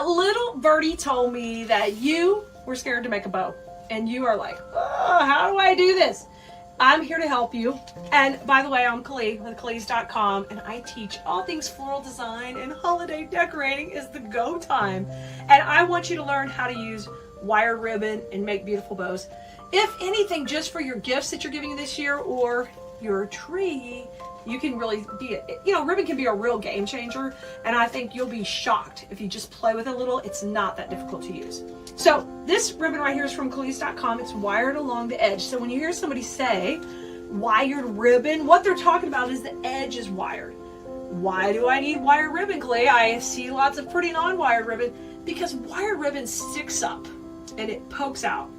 little birdie told me that you were scared to make a bow. And you are like, oh, how do I do this? I'm here to help you. And by the way, I'm Kelea with Keleas.com, and I teach all things floral design, and holiday decorating is the go time. And I want you to learn how to use wire ribbon and make beautiful bows. If anything, just for your gifts that you're giving this year or your tree, you can really be, ribbon can be a real game changer. And I think you'll be shocked if you just play with it a little. It's not that difficult to use. So this ribbon right here is from Keleas.com. It's wired along the edge. So when you hear somebody say wired ribbon, what they're talking about is the edge is wired. Why do I need wire ribbon, Kelea? I see lots of pretty non-wired ribbon, because wire ribbon sticks up and it pokes out.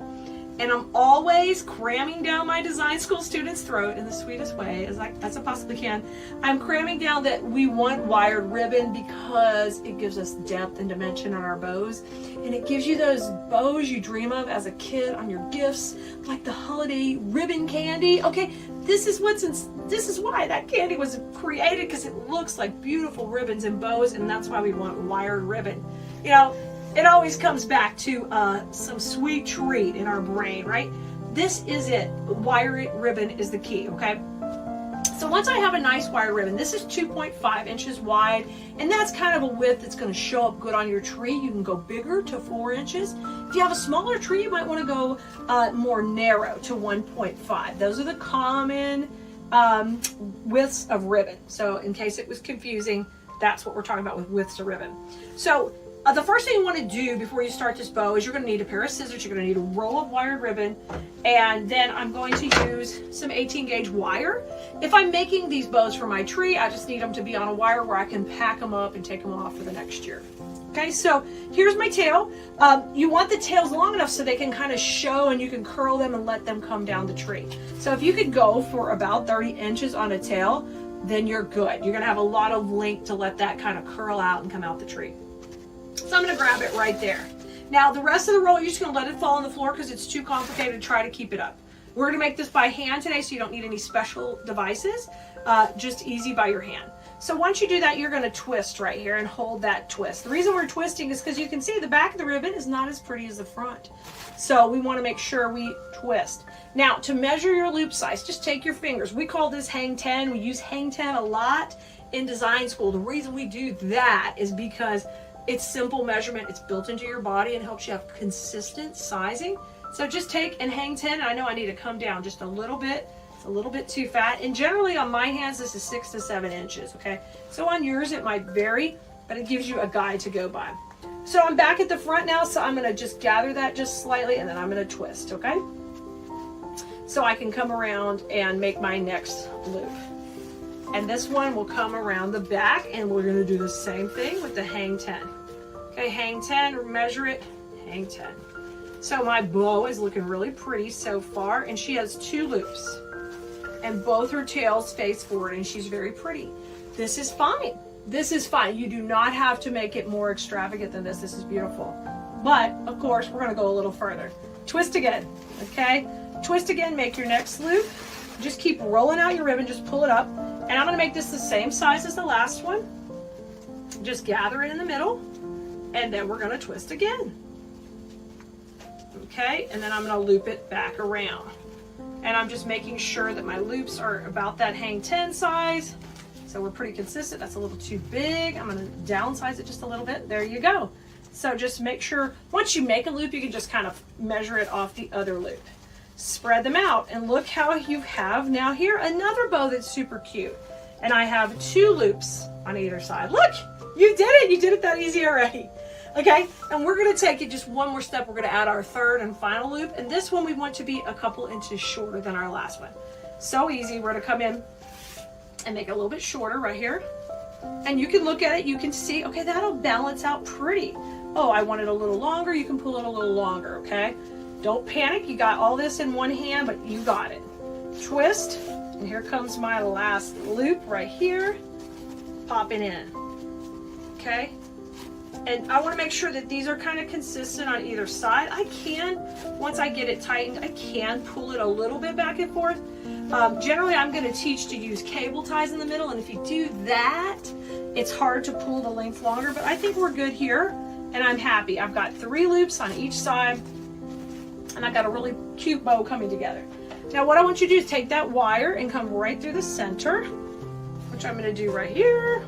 And I'm always cramming down my design school students' throat in the sweetest way as I possibly can. I'm cramming down that we want wired ribbon because it gives us depth and dimension on our bows. And it gives you those bows you dream of as a kid on your gifts, like the holiday ribbon candy. Okay, this is why that candy was created, because it looks like beautiful ribbons and bows, and that's why we want wired ribbon. It always comes back to some sweet treat in our brain, right? This is it. Wire ribbon is the key, okay? So once I have a nice wire ribbon, this is 2.5 inches wide, and that's kind of a width that's going to show up good on your tree. You can go bigger to 4 inches. If you have a smaller tree, you might want to go more narrow to 1.5. Those are the common widths of ribbon. So in case it was confusing, that's what we're talking about with widths of ribbon. So the first thing you want to do before you start this bow is you're going to need a pair of scissors, you're going to need a roll of wired ribbon, and then I'm going to use some 18 gauge wire. If I'm making these bows for my tree, I just need them to be on a wire where I can pack them up and take them off for the next year. Okay, so here's my tail. You want the tails long enough so they can kind of show, and you can curl them and let them come down the tree. So if you could go for about 30 inches on a tail, then you're good. You're going to have a lot of length to let that kind of curl out and come out the tree. So I'm going to grab it right there. Now the rest of the roll, you're just going to let it fall on the floor because it's too complicated to try to keep it up. We're going to make this by hand today, so you don't need any special devices, just easy by your hand. So once you do that, you're going to twist right here and hold that twist. The reason we're twisting is because you can see the back of the ribbon is not as pretty as the front. So we want to make sure we twist. Now to measure your loop size, just take your fingers. We call this hang 10. We use hang 10 a lot in design school. The reason we do that is because it's simple measurement, it's built into your body, and helps you have consistent sizing. So just take and hang 10. I know I need to come down just a little bit. It's a little bit too fat. And generally on my hands, this is 6 to 7 inches, okay? So on yours, it might vary, but it gives you a guide to go by. So I'm back at the front now, so I'm gonna just gather that just slightly, and then I'm gonna twist, okay? So I can come around and make my next loop. And this one will come around the back, and we're going to do the same thing with the hang 10. Okay, hang 10, measure it, hang 10. So my bow is looking really pretty so far, and she has 2 loops. And both her tails face forward, and she's very pretty. This is fine. This is fine. You do not have to make it more extravagant than this. This is beautiful. But, of course, we're going to go a little further. Twist again, okay? Twist again, make your next loop. Just keep rolling out your ribbon, just pull it up. And I'm going to make this the same size as the last one. Just gather it in the middle, and then we're going to twist again. Okay, and then I'm going to loop it back around. And I'm just making sure that my loops are about that hang 10 size. So we're pretty consistent. That's a little too big. I'm going to downsize it just a little bit. There you go. So just make sure, once you make a loop, you can just kind of measure it off the other loop. Spread them out, and look how you have now here another bow that's super cute. And I have 2 loops on either side. Look, you did it. You did it that easy already. Okay, and we're going to take it just one more step. We're going to add our third and final loop, and this one we want to be a couple inches shorter than our last one. So easy. We're going to come in and make it a little bit shorter right here. And you can look at it. You can see, okay, that'll balance out pretty. Oh, I want it a little longer. You can pull it a little longer, okay? Don't panic. You got all this in one hand, but you got it. Twist, and here comes my last loop right here, popping in. Okay, and I want to make sure that these are kind of consistent on either side. I can, once I get it tightened, I can pull it a little bit back and forth. Generally, I'm going to teach to use cable ties in the middle, and if you do that, it's hard to pull the length longer, but I think we're good here. and I'm happy. I've got 3 loops on each side, and I've got a really cute bow coming together. Now what I want you to do is take that wire and come right through the center, which I'm going to do right here.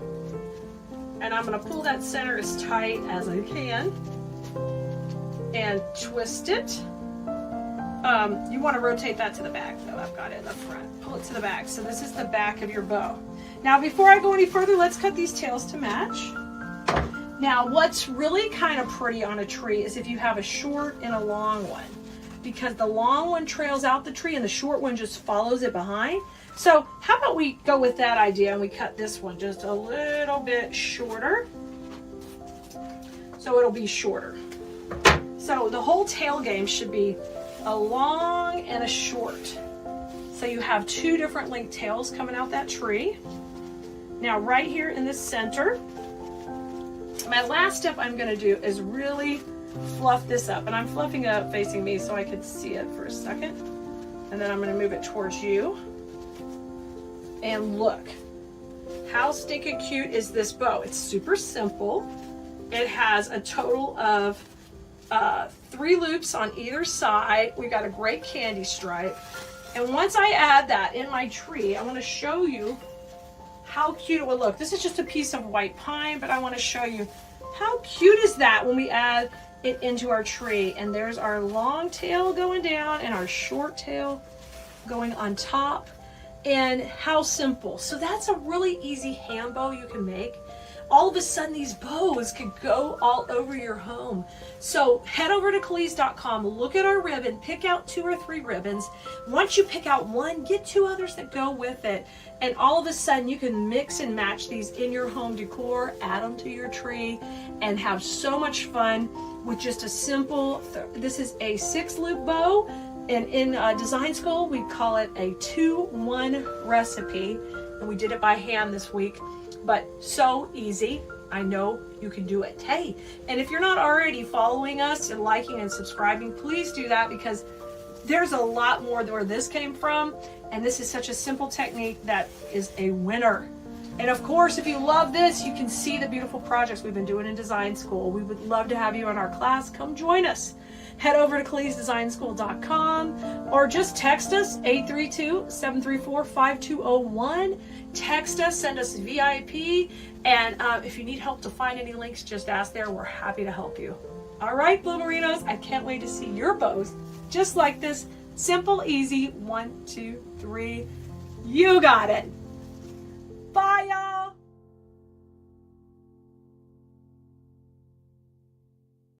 And I'm going to pull that center as tight as I can and twist it. You want to rotate that to the back though. I've got it in the front. Pull it to the back. So this is the back of your bow. Now before I go any further, let's cut these tails to match. Now what's really kind of pretty on a tree is if you have a short and a long one, because the long one trails out the tree and the short one just follows it behind. So how about we go with that idea and we cut this one just a little bit shorter. So it'll be shorter. So the whole tail game should be a long and a short. So you have 2 different length tails coming out that tree. Now right here in the center, my last step I'm going to do is really fluff this up. And I'm fluffing it up facing me so I can see it for a second. And then I'm going to move it towards you. And look, how stinking cute is this bow? It's super simple. It has a total of 3 loops on either side. We got a great candy stripe. And once I add that in my tree, I want to show you how cute it would look. This is just a piece of white pine, but I want to show you how cute is that when we add it into our tree. And there's our long tail going down and our short tail going on top. And how simple. So that's a really easy hand bow you can make. All of a sudden these bows could go all over your home. So head over to Keleas.com, look at our ribbon, pick out 2 or 3 ribbons. Once you pick out one, get 2 others that go with it. And all of a sudden you can mix and match these in your home decor, add them to your tree, and have so much fun with just a simple, this is a 6 loop bow. And in design school, we call it a 2-1 recipe. And we did it by hand this week, but so easy. I know you can do it. Hey, and if you're not already following us and liking and subscribing, please do that, because there's a lot more where this came from. And this is such a simple technique that is a winner. And of course, if you love this, you can see the beautiful projects we've been doing in design school. We would love to have you in our class. Come join us. Head over to KeleasDesignSchool.com or just text us 832-734-5201. Text us, send us VIP, and if you need help to find any links, just ask there. We're happy to help you. All right, Blue Merinos, I can't wait to see your bows just like this. Simple, easy. 1, 2, 3. You got it. Bye, y'all.